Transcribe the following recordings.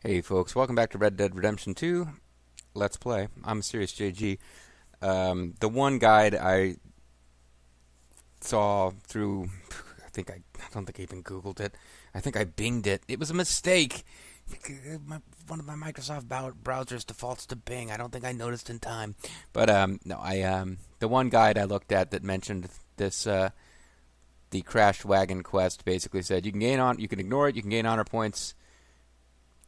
Hey folks, welcome back to Red Dead Redemption 2. Let's play. I'm Serious JG. The one guide I saw through, I don't think I even Googled it. I think I Binged it. It was a mistake. One of my Microsoft browsers defaults to Bing. I don't think I noticed in time. But the one guide I looked at that mentioned this, the crashed wagon quest basically said you can ignore it, you can gain honor points.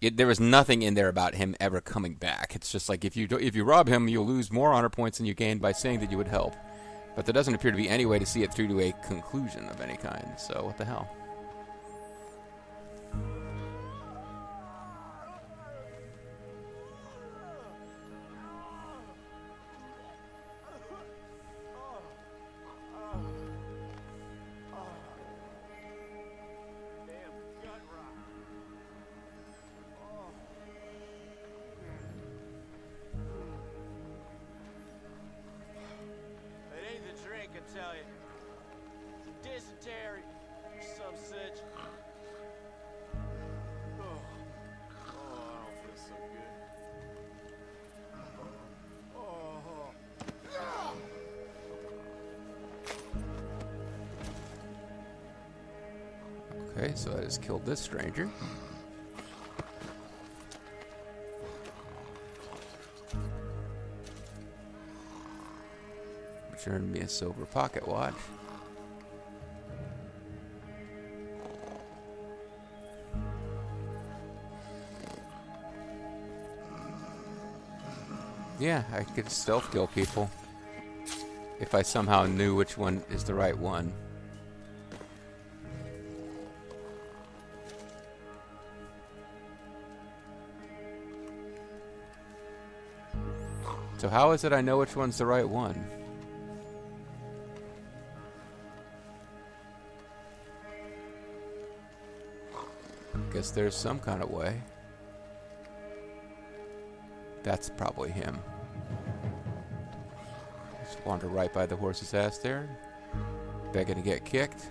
There was nothing in there about him ever coming back. It's just like if you rob him, you'll lose more honor points than you gained by saying that you would help. But there doesn't appear to be any way to see it through to a conclusion of any kind. So what the hell? Okay, so I just killed this stranger. Which earned me a silver pocket watch. Yeah, I could stealth kill people if I somehow knew which one is the right one. So how is it I know which one's the right one? Guess there's some kind of way. That's probably him. Just wander right by the horse's ass there. Begging to get kicked.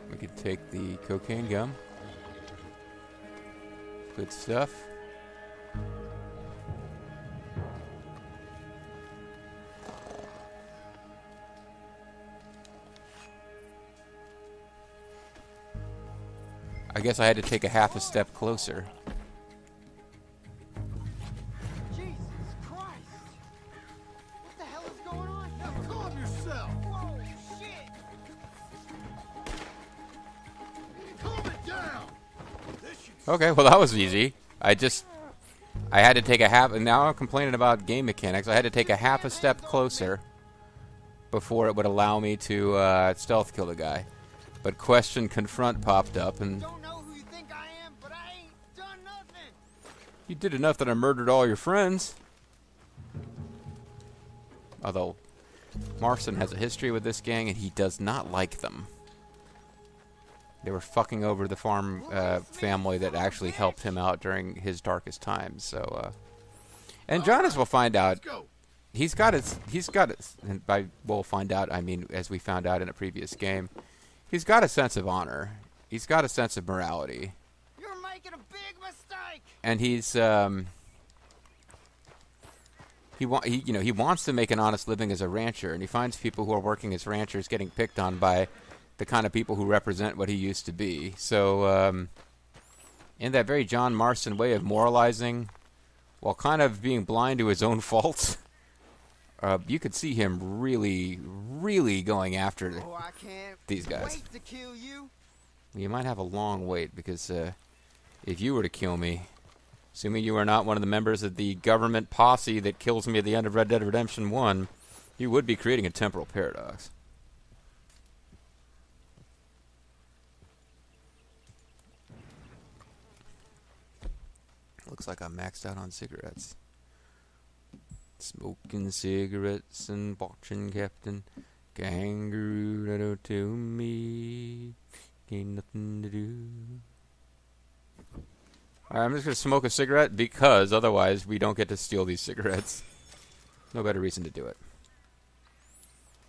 We could take the cocaine gum. Good stuff. I guess I had to take a half a step closer. Jesus Christ! What the hell is going on? Now calm yourself! Whoa, shit! Calm it down! Okay, well that was easy. I had to take a half, and now I'm complaining about game mechanics. I had to take a half a step closer before it would allow me to stealth kill the guy. But question confront popped up, and Don't know who you think I am, but I ain't done nothing. you did enough that I murdered all your friends. Although Marston has a history with this gang, and he does not like them. They were fucking over the farm family that actually helped him out during his darkest times. So, and John, as we'll find out, he's got his, and by we'll find out, I mean as we found out in a previous game, he's got a sense of honor. He's got a sense of morality. You're making a big mistake. And he's he wants to make an honest living as a rancher, and he finds people who are working as ranchers getting picked on by the kind of people who represent what he used to be. So in that very John Marston way of moralizing while kind of being blind to his own faults, you could see him really, really going after I can't these guys. wait to kill you. You might have a long wait, because if you were to kill me, assuming you are not one of the members of the government posse that kills me at the end of Red Dead Redemption 1, you would be creating a temporal paradox. Looks like I'm maxed out on cigarettes. Smoking cigarettes and watching Captain Kangaroo that don't tell me ain't nothing to do. Alright, I'm just going to smoke a cigarette because otherwise we don't get to steal these cigarettes. No better reason to do it.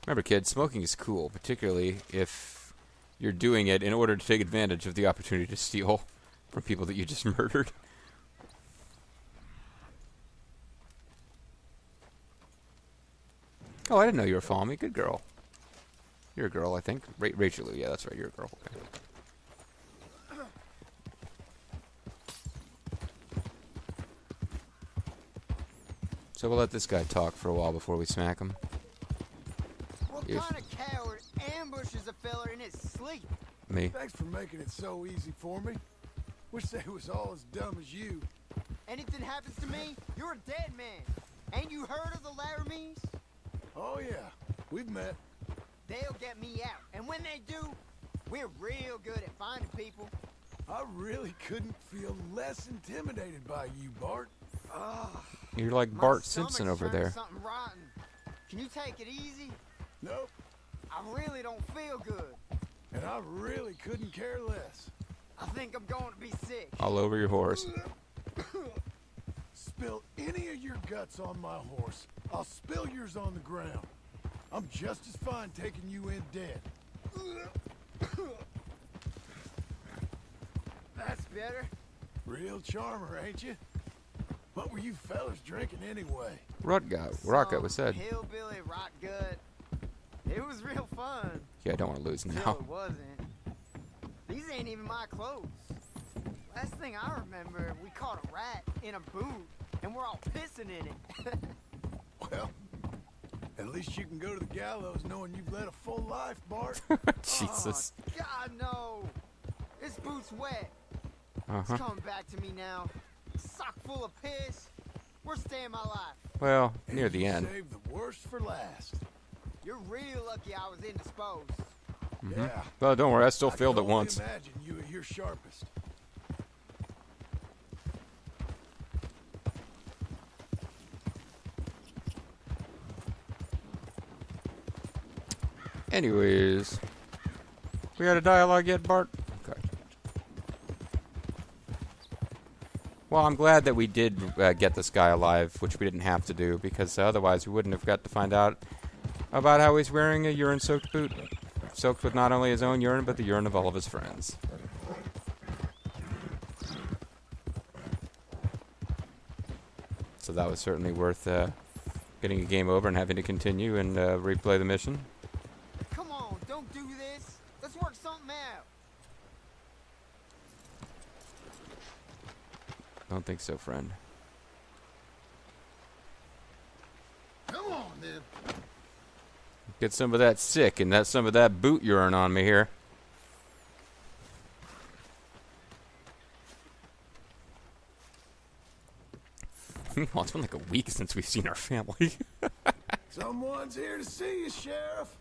Remember, kids, smoking is cool, particularly if you're doing it in order to take advantage of the opportunity to steal from people that you just murdered. Oh, I didn't know you were following me. Good girl. You're a girl, I think. Rachel, yeah, that's right. You're a girl. Okay. So we'll let this guy talk for a while before we smack him. What kind of coward ambushes a fella in his sleep? Me. Thanks for making it so easy for me. Wish they was all as dumb as you. Anything happens to me, you're a dead man. Ain't you heard of the Laramies? Oh yeah, we've met. They'll get me out, and when they do, we're real good at finding people. I really couldn't feel less intimidated by you, Bart. You're like My Bart stomach's Simpson over turning there. Something rotten. Can you take it easy? Nope, I really don't feel good. and I really couldn't care less. I think I'm going to be sick. All over your horse. Spill any of your guts on my horse, I'll spill yours on the ground. I'm just as fine taking you in dead. That's better. Real charmer, ain't you? What were you fellas drinking anyway? Rocko was said. Hillbilly rot gut. It was real fun. Yeah, I don't want to lose Till now. it wasn't. These ain't even my clothes. Last thing I remember, we caught a rat in a boot, and we're all pissing in it. Well, at least you can go to the gallows knowing you've led a full life, Bart. Jesus. Oh, God, no. This boot's wet. Uh-huh. It's coming back to me now. Sock full of piss. We're staying my life. Well, And near the you end. saved the worst for last. You're real lucky I was indisposed. Yeah. Well, don't worry, I still I failed can it only once. Imagine you at your sharpest. Anyways. We had a dialogue yet, Bart? Okay. Well, I'm glad that we did get this guy alive, which we didn't have to do, because otherwise we wouldn't have got to find out about how he's wearing a urine-soaked boot. Soaked with not only his own urine, but the urine of all of his friends. So that was certainly worth getting a game over and having to continue and replay the mission. Come on, don't do this. Let's work something out. Don't think so, friend. Come on, then. Get some of that sick and some of that boot urine on me here. Well, it's been like a week since we've seen our family. Someone's here to see you, Sheriff.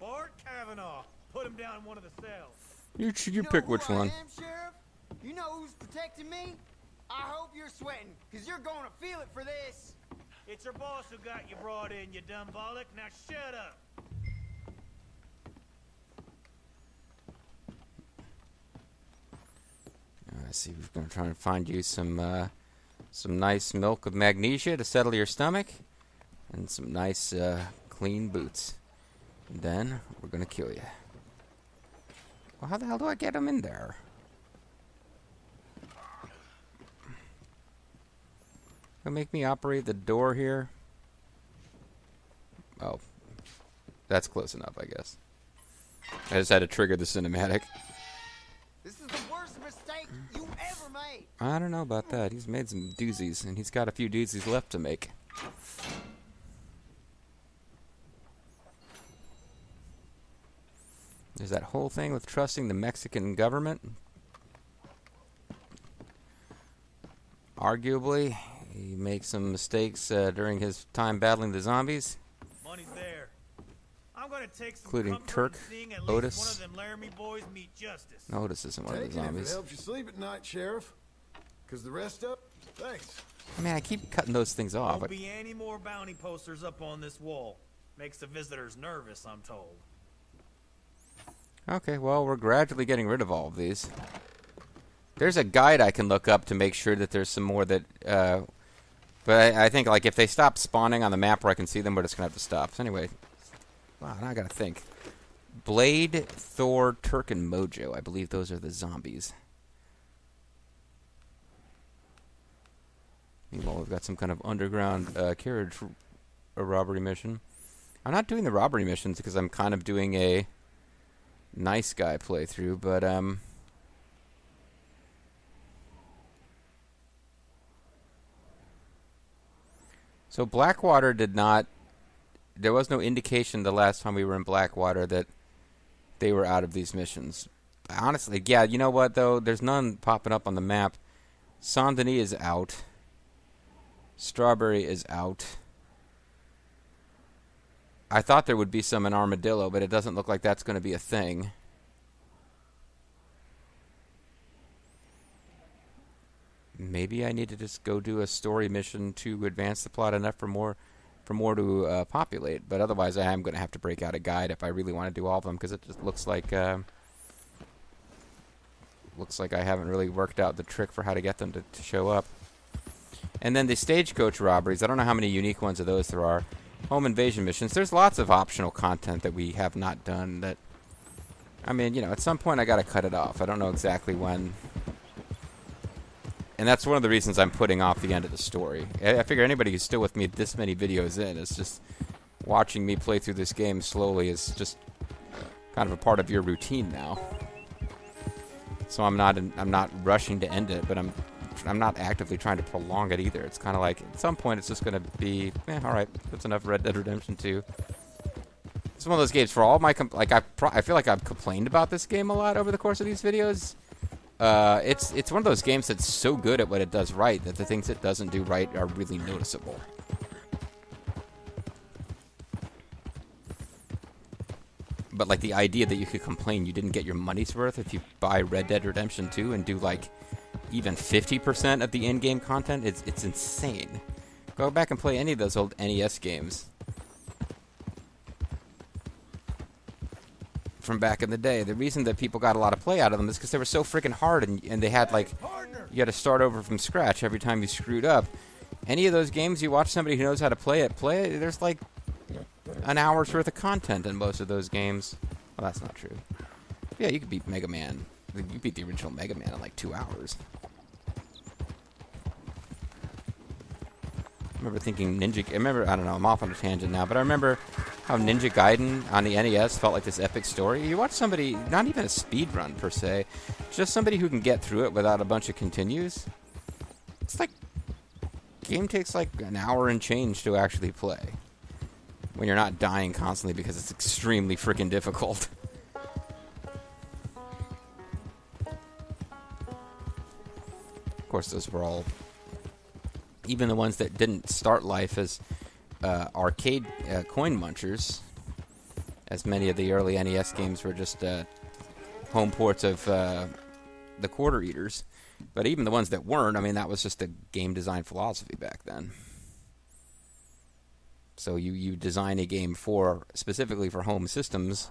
Bart Kavanaugh. Put him down in one of the cells. You know pick who which I one. am, Sheriff? You know who's protecting me? I hope you're sweating, because you're going to feel it for this. It's your boss who got you brought in, you dumb bollock. Now shut up. I see we're going to try and find you some nice milk of magnesia to settle your stomach. And some nice, clean boots. And then we're going to kill you. Well, how the hell do I get him in there? Gonna make me operate the door here? Oh. That's close enough, I guess. I just had to trigger the cinematic. This is the worst mistake you ever made. I don't know about that. He's made some doozies, and he's got a few doozies left to make. There's that whole thing with trusting the Mexican government. Arguably, he makes some mistakes during his time battling the zombies. Money's there. I'm gonna take some Including comfort Turk, in seeing at Otis. least one of them Laramie boys meet justice. No, this isn't one of the Take it if it zombies. helps you sleep at night, Sheriff. Because the rest up, thanks. I mean, I keep cutting those things off. Won't be any more bounty posters up on this wall. Makes the visitors nervous, I'm told. Okay, well, we're gradually getting rid of all of these. There's a guide I can look up to make sure that there's some more that... but I think, like, if they stop spawning on the map where I can see them, we're just going to have to stop. So anyway, wow, now I got to think. Blade, Thor, Turk, and Mojo. I believe those are the zombies. Meanwhile, we've got some kind of underground carriage robbery mission. I'm not doing the robbery missions because I'm kind of doing a nice guy playthrough, but so Blackwater did not. There was no indication the last time we were in Blackwater that they were out of these missions. Honestly, yeah, you know what, though? There's none popping up on the map. Saint Denis is out. Strawberry is out. I thought there would be some in Armadillo, but it doesn't look like that's going to be a thing. Maybe I need to just go do a story mission to advance the plot enough for more to populate. But otherwise, I am going to have to break out a guide if I really want to do all of them, because it just looks like I haven't really worked out the trick for how to get them to show up. And then the stagecoach robberies. I don't know how many unique ones of those there are. Home invasion missions. There's lots of optional content that we have not done that, I mean, you know, at some point I got to cut it off. I don't know exactly when. And that's one of the reasons I'm putting off the end of the story. I figure anybody who's still with me this many videos in is just watching me play through this game slowly is just kind of a part of your routine now. So I'm not rushing to end it, but I'm not actively trying to prolong it either. It's kind of like at some point it's just going to be, all right, that's enough Red Dead Redemption 2. It's one of those games for all my I feel like I've complained about this game a lot over the course of these videos. It's one of those games that's so good at what it does right that the things it doesn't do right are really noticeable. But like the idea that you could complain you didn't get your money's worth if you buy Red Dead Redemption 2 and do like even 50% of the in-game content, it's insane. Go back and play any of those old NES games from back in the day. The reason that people got a lot of play out of them is because they were so freaking hard, and they had like, you had to start over from scratch every time you screwed up. Any of those games, you watch somebody who knows how to play it, there's like an hour's worth of content in most of those games. Well, that's not true. Yeah, you could beat Mega Man. You beat the original Mega Man in like 2 hours. I remember thinking I don't know, I'm off on a tangent now, but I remember how Ninja Gaiden on the NES felt like this epic story. You watch somebody, not even a speed run per se, just somebody who can get through it without a bunch of continues. It's like, game takes like an hour and change to actually play. When you're not dying constantly because it's extremely freaking difficult. Of course, those were all, even the ones that didn't start life as arcade coin munchers, as many of the early NES games were just home ports of the quarter eaters. But even the ones that weren't, I mean, that was just a game design philosophy back then. So you design a game specifically for home systems,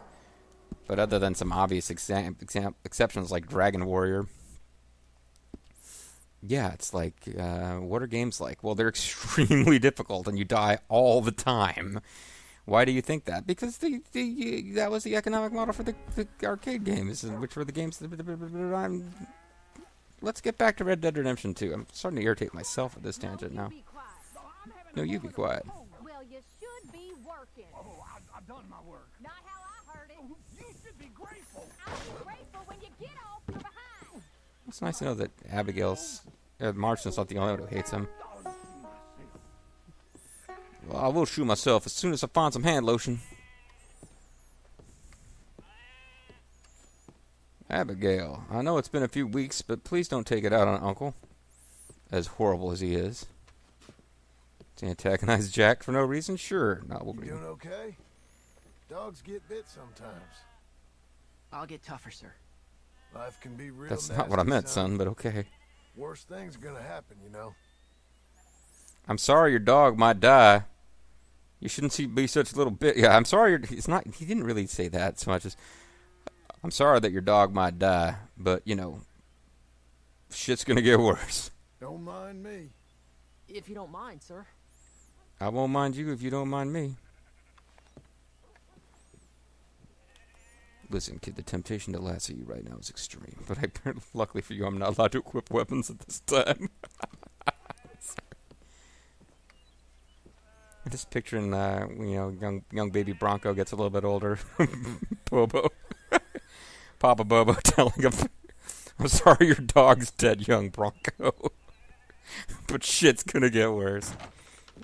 but other than some obvious exceptions like Dragon Warrior, yeah, it's like, what are games like? Well, they're extremely difficult, and you die all the time. Why do you think that? Because that was the economic model for the arcade games, which were the games that... Let's get back to Red Dead Redemption 2. I'm starting to irritate myself with this tangent now. No, you be quiet. Well, you should be working. Oh, I've done my work. Not how I heard it. Oh, you should be grateful. I'll be grateful when you get off your behind. It's nice to know that Abigail's... Marston's not the only one who hates him. Well, I will shoot myself as soon as I find some hand lotion. Abigail, I know it's been a few weeks, but please don't take it out on Uncle. As horrible as he is. To antagonize Jack for no reason? Sure. No, we'll You doing okay? Dogs get bit sometimes. I'll get tougher, sir. Life can be real That's nasty, not what I meant, son, but okay. Worst things are gonna happen, you know. I'm sorry your dog might die. You shouldn't be such a little bit. Yeah, I'm sorry. It's not. He didn't really say that so much as, I'm sorry that your dog might die, but you know, shit's gonna get worse. Don't mind me. If you don't mind, sir. I won't mind you if you don't mind me. Listen, kid, the temptation to lasso you right now is extreme. But luckily for you, I'm not allowed to equip weapons at this time. Just picturing, young baby Bronco gets a little bit older. Bobo. Papa Bobo telling him, I'm sorry your dog's dead, young Bronco. But shit's gonna get worse.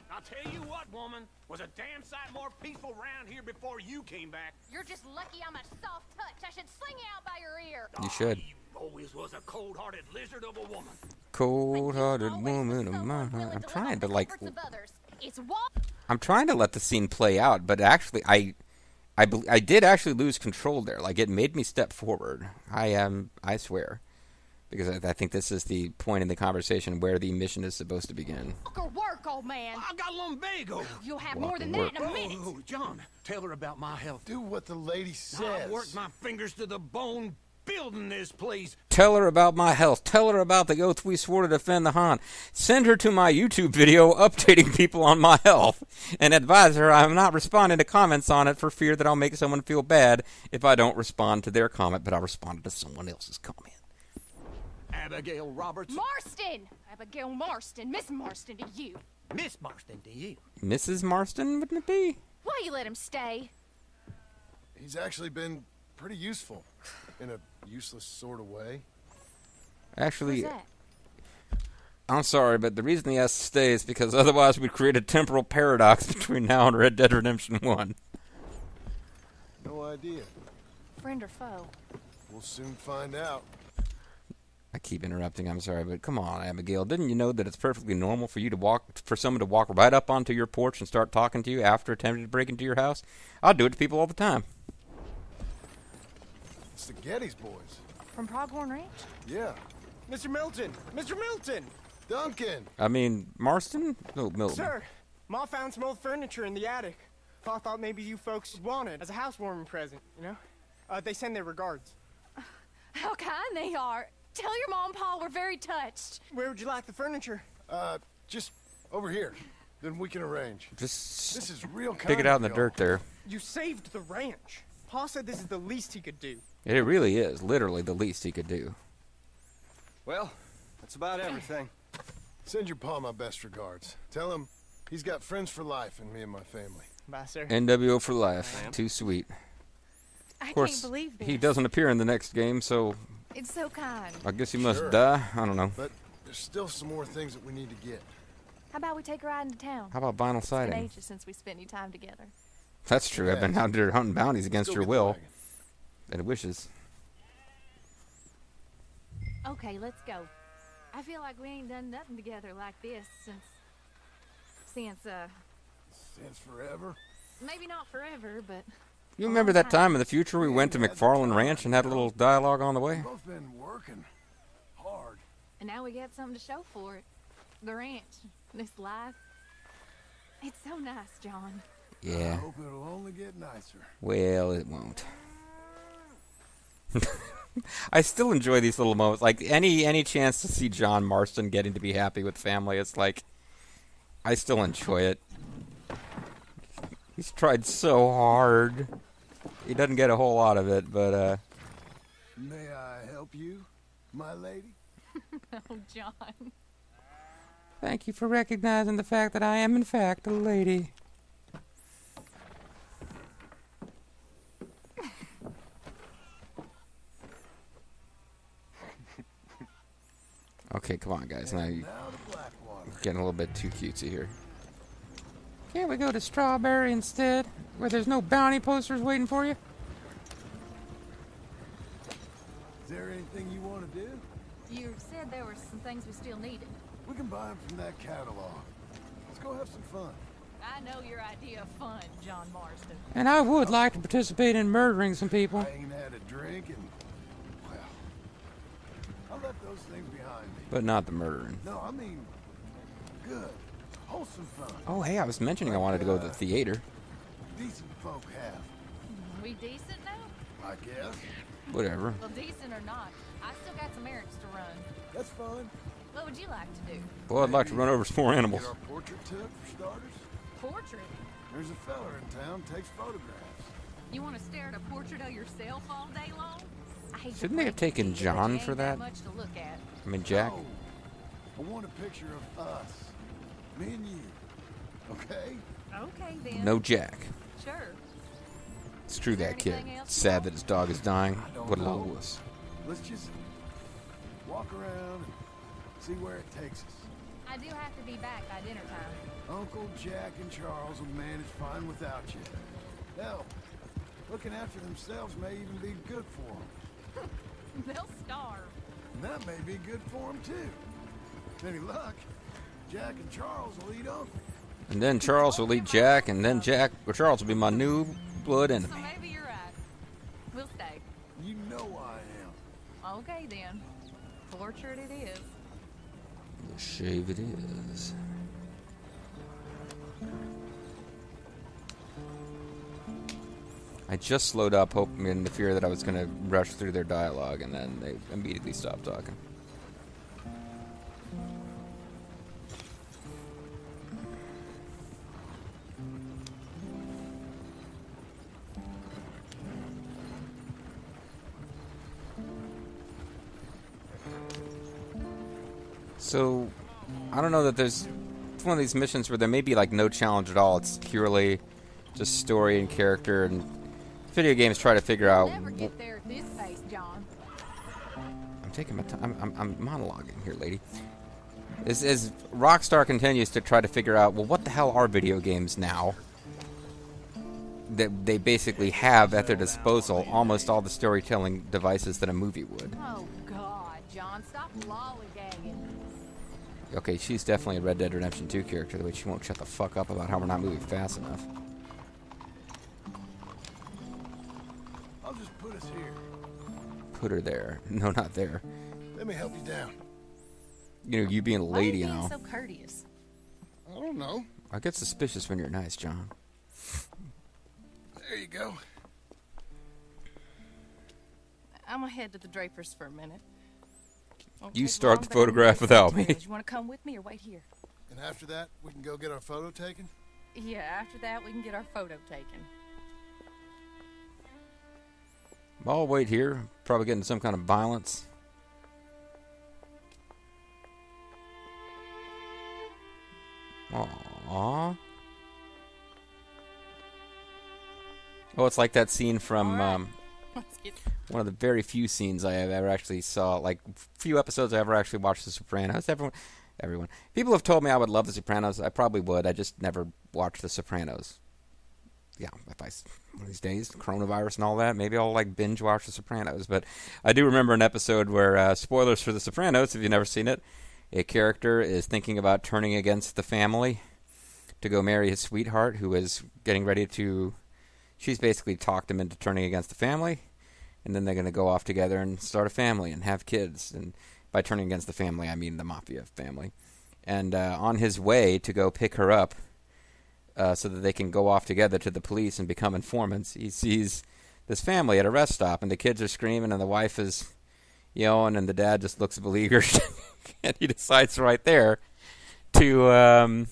I'll tell you what, woman, was a damn sight more peaceful round here before you came back. You're just lucky I'm a soft touch. I should sling you out by your ear. You should. You always was a cold-hearted lizard of a woman. Cold-hearted woman of mine. I'm trying to I'm trying to let the scene play out, but actually, I did actually lose control there. Like, it made me step forward. I swear. Because I think this is the point in the conversation where the mission is supposed to begin. Work, old man. I got lumbago. You'll have more than that in a minute. Oh, John, tell her about my health. Do what the lady says. I worked my fingers to the bone building this place. Tell her about my health. Tell her about the oath we swore to defend the Han. Send her to my YouTube video updating people on my health. And advise her I'm not responding to comments on it for fear that I'll make someone feel bad if I don't respond to their comment, but I'll respond to someone else's comment. Abigail Roberts. Marston! Abigail Marston. Miss Marston to you. Miss Marston to you. Mrs. Marston, wouldn't it be? Why you let him stay? He's actually been pretty useful. In a useless sort of way. Actually, What's that? I'm sorry, but the reason he has to stay is because otherwise we'd create a temporal paradox between now and Red Dead Redemption 1. No idea. Friend or foe? We'll soon find out. I keep interrupting, I'm sorry, but come on, Abigail. Didn't you know that it's perfectly normal for someone to walk right up onto your porch and start talking to you after attempting to break into your house? I'll do it to people all the time. It's the Geddes boys. From Pronghorn Ranch? Yeah. Mr. Milton! Mr. Milton! Duncan! I mean, Marston? No, Milton. Sir, Ma found some old furniture in the attic. Pa thought maybe you folks would want it as a housewarming present, you know? They send their regards. How kind they are. Tell your mom and pa we're very touched. Where would you like the furniture? Just over here. Then we can arrange. Just This is real kind pick it out in the of dirt there. You saved the ranch. Pa said this is the least he could do. It really is, literally the least he could do. Well, that's about everything. Send your pa my best regards. Tell him he's got friends for life in me and my family. Bye, sir. NWO for life. Too sweet. I Of course, can't believe this. he doesn't appear in the next game, so It's so kind. I guess he must Sure. die. I don't know. But there's still some more things that we need to get. How about we take a ride into town? How about vinyl It's been siding? ages since we spent any time together. That's true. I've been Yeah. out there hunting bounties against Go your get the will wagon. and wishes. Okay, let's go. I feel like we ain't done nothing together like this since Since forever. maybe not forever, but You remember that time in the future we went to McFarland Ranch and had a little dialogue on the way? We've both been working hard. and now we got something to show for it. The ranch, this life. It's so nice, John. I Yeah. hope it'll only get nicer. Well, it won't. I still enjoy these little moments. Like any chance to see John Marston getting to be happy with family, it's like I still enjoy it. He's tried so hard. He doesn't get a whole lot of it, but May I help you, my lady? Oh, John. thank you for recognizing the fact that I am in fact a lady. Okay, come on, guys. Now you're Now to Blackwater. getting a little bit too cutesy here. Can't we go to Strawberry instead, where there's no bounty posters waiting for you? Is there anything you want to do? You said there were some things we still needed. We can buy them from that catalog. Let's go have some fun. I know your idea of fun, John Marston. And I would like to participate in murdering some people. I ain't had a drink and, well, I left those things behind me. But not the murdering. No, I mean, good, wholesome fun. Oh, hey, I was mentioning I wanted to go to the theater. Decent folk have, We decent now? I guess. Whatever. Well, decent or not, I still got some errands to run. That's fine. What would you like to do? Well, I'd like to run over some more animals. Get our portrait took for starters. Portrait? There's a fella in town takes photographs. You want to stare at a portrait of yourself all day long? I hate to Shouldn't they have break it to taken you, but John you for ain't that? much to look at. I mean, Jack. No, I want a picture of us, me and you. Okay? Okay, then. No Jack. Sure. It's true Is there that kid. anything else you Sad want? that his dog is dying. I don't What a know. little wuss. Let's just walk around and see where it takes us. I do have to be back by dinner time. Uncle Jack and Charles will manage fine without you. Hell, looking after themselves may even be good for them. They'll starve. And that may be good for them, too. With any luck, Jack and Charles will eat Uncle. And then Charles will eat Jack, and then Charles will be my new blood So enemy. maybe you're right. We'll stay. You know I am. Okay, then. Portrait it is. The shave it is. I just slowed up, hoping in the fear that I was going to rush through their dialogue, and then they immediately stopped talking. So, I don't know that there's... It's one of these missions where there may be, like, no challenge at all. It's purely just story and character, and video games try to figure out... Never get there at this pace, John. I'm taking my time. I'm monologuing here, lady. As Rockstar continues to try to figure out, well, what the hell are video games now? That they basically have at their disposal almost all the storytelling devices that a movie would. Oh, God, John, stop lollygagging. Okay, she's definitely a Red Dead Redemption 2 character, the way she won't shut the fuck up about how we're not moving fast enough. I'll just put us here. Put her there. No, not there. Let me help you down. You know, you being a Why are lady you and being all. so courteous? I don't know. I get suspicious when you're nice, John. There you go. I'm gonna head to the Drapers for a minute. Won't You take start long, the but I can photograph get without some me. trails. You wanna come with me or wait here? And after that, we can go get our photo taken? Yeah, after that we can get our photo taken. I'll wait here. Probably getting some kind of violence. Aww. Oh, it's like that scene from Let's get one of the very few scenes I have ever actually saw, like few episodes I ever actually watched The Sopranos. Everyone. People have told me I would love The Sopranos. I probably would. I just never watched The Sopranos. Yeah, if one of these days, coronavirus and all that, maybe I'll like binge watch The Sopranos. But I do remember an episode where, spoilers for The Sopranos, if you've never seen it, a character is thinking about turning against the family to go marry his sweetheart, who is getting ready to... She's basically talked him into turning against the family, and then they're going to go off together and start a family and have kids. And by turning against the family, I mean the mafia family. And on his way to go pick her up, so that they can go off together to the police and become informants, he sees this family at a rest stop, and the kids are screaming, and the wife is yelling, and the dad just looks beleaguered, and he decides right there to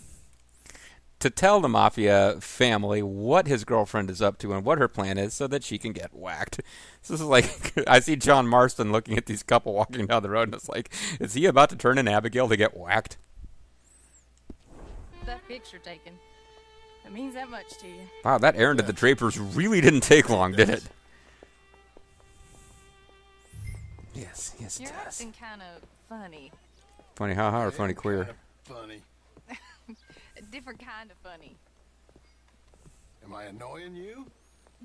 tell the mafia family what his girlfriend is up to and what her plan is so that she can get whacked. So this is like, I see John Marston looking at these couple walking down the road, and it's like, is he about to turn in Abigail to get whacked? that picture taken. It means that much to you. Wow, that errand at the Drapers really didn't take long, did it? Yes, it You're does. acting kind of funny. Funny haha or funny queer? Funny. A different kind of funny. Am I annoying you?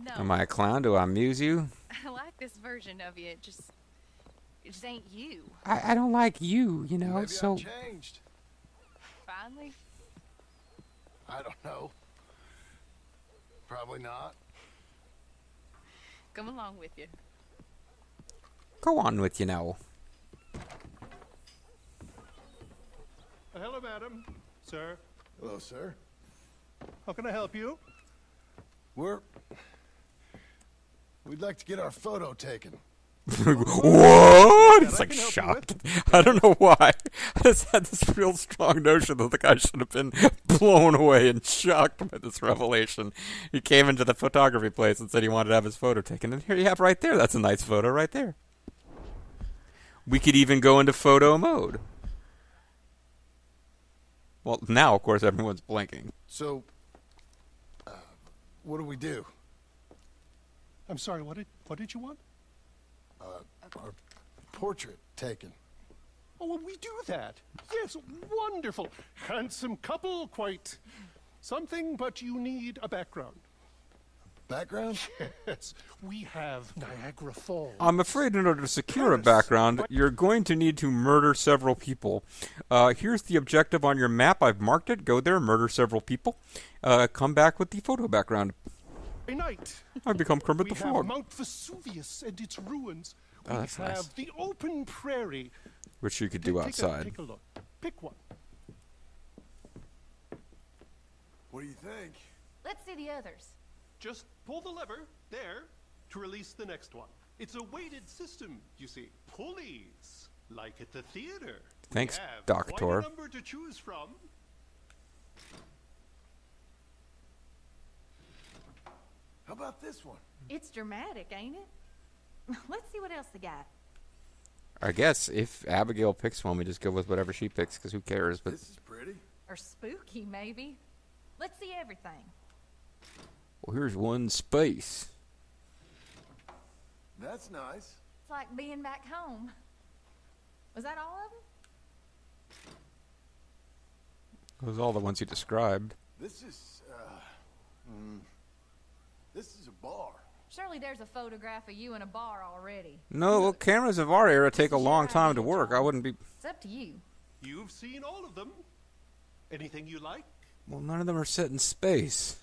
No. Am I a clown? Do I amuse you? I like this version of you. It just ain't you. I don't like you, you know, Maybe so... I've changed. Finally. I don't know. Probably not. Come along with you. Go on with you now. Hello, madam. Sir. Hello, sir. How can I help you? We'd like to get our photo taken. What? It's like can help you shocked. I don't know why. I just had this real strong notion that the guy should have been blown away and shocked by this revelation. He came into the photography place and said he wanted to have his photo taken. And here you have right there. That's a nice photo right there. We could even go into photo mode. Well, now, of course, everyone's blinking. So, what do we do? I'm sorry, what did you want? Our portrait taken. Oh, well, we do that. Yes, wonderful. Handsome couple, quite something, but you need a background. Background? Yes, we have Niagara Falls. I'm afraid in order to secure a background, you're going to need to murder several people. Here's the objective on your map. I've marked it. Go there, murder several people. Come back with the photo background. Night. I've become Kermit the We Frog. have Mount Vesuvius and its ruins. Oh, that's we have nice. the open prairie. Which you could do outside. Take a look. Pick one. What do you think? Let's see the others. Just pull the lever, there, to release the next one. It's a weighted system, you see. Pulleys, like at the theater. Thanks, we have Doctor. quite a number to choose from. How about this one? It's dramatic, ain't it? Let's see what else they got. I guess if Abigail picks one, we just go with whatever she picks, because who cares? But This is pretty. Or spooky, maybe. Let's see everything. well, here's one space. That's nice. It's like being back home. Was that all of them? Those are all the ones you described. This is a bar. Surely there's a photograph of you in a bar already. No, well, cameras of our era take a long time to work. I wouldn't be... It's up to you. You've seen all of them. Anything you like? Well, none of them are set in space.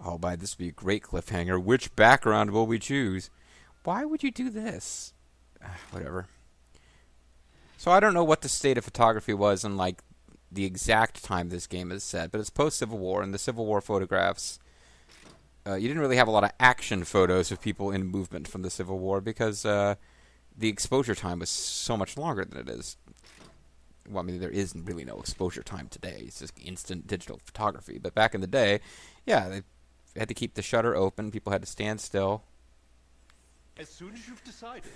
Oh, by this would be a great cliffhanger. Which background will we choose? Why would you do this? Whatever. So I don't know what the state of photography was in, like, the exact time this game is set, but it's post-Civil War, and the Civil War photographs, you didn't really have a lot of action photos of people in movement from the Civil War because the exposure time was so much longer than it is. Well, I mean, there is really no exposure time today. It's just instant digital photography. But back in the day, yeah, they had to keep the shutter open. People had to stand still. As soon as you've decided,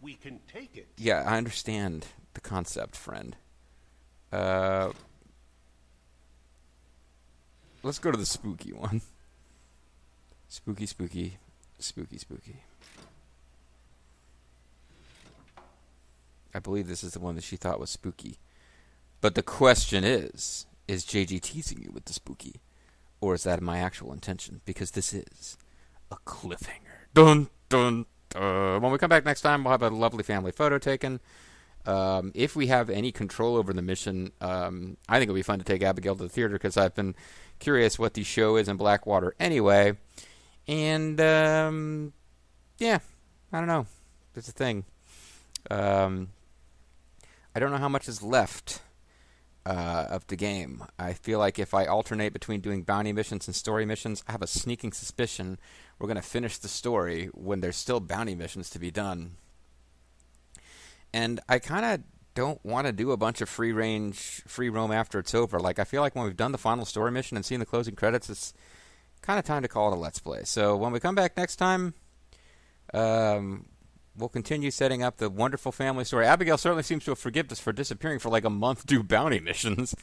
we can take it. Yeah, I understand the concept, friend. Let's go to the spooky one. Spooky, spooky, spooky, spooky. I believe this is the one that she thought was spooky. But the question is JG teasing you with the spooky? Or is that my actual intention? Because this is a cliffhanger. Dun, dun, dun. When we come back next time, we'll have a lovely family photo taken. If we have any control over the mission, I think it'll be fun to take Abigail to the theater because I've been curious what the show is in Blackwater anyway. And, yeah, I don't know. It's a thing. I don't know how much is left of the game. I feel like if I alternate between doing bounty missions and story missions, I have a sneaking suspicion we're going to finish the story when there's still bounty missions to be done. And I kind of don't want to do a bunch of free roam after it's over. Like, I feel like when we've done the final story mission and seen the closing credits, it's kind of time to call it a Let's Play. So when we come back next time, we'll continue setting up the wonderful family story. Abigail certainly seems to have forgiven us for disappearing for like a month due bounty missions.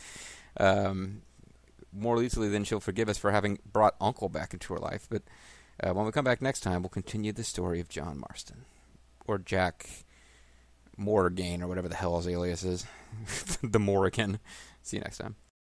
More easily than she'll forgive us for having brought Uncle back into her life. But when we come back next time, we'll continue the story of John Marston. Or Jack Morgan, or whatever the hell his alias is. The Morrigan. See you next time.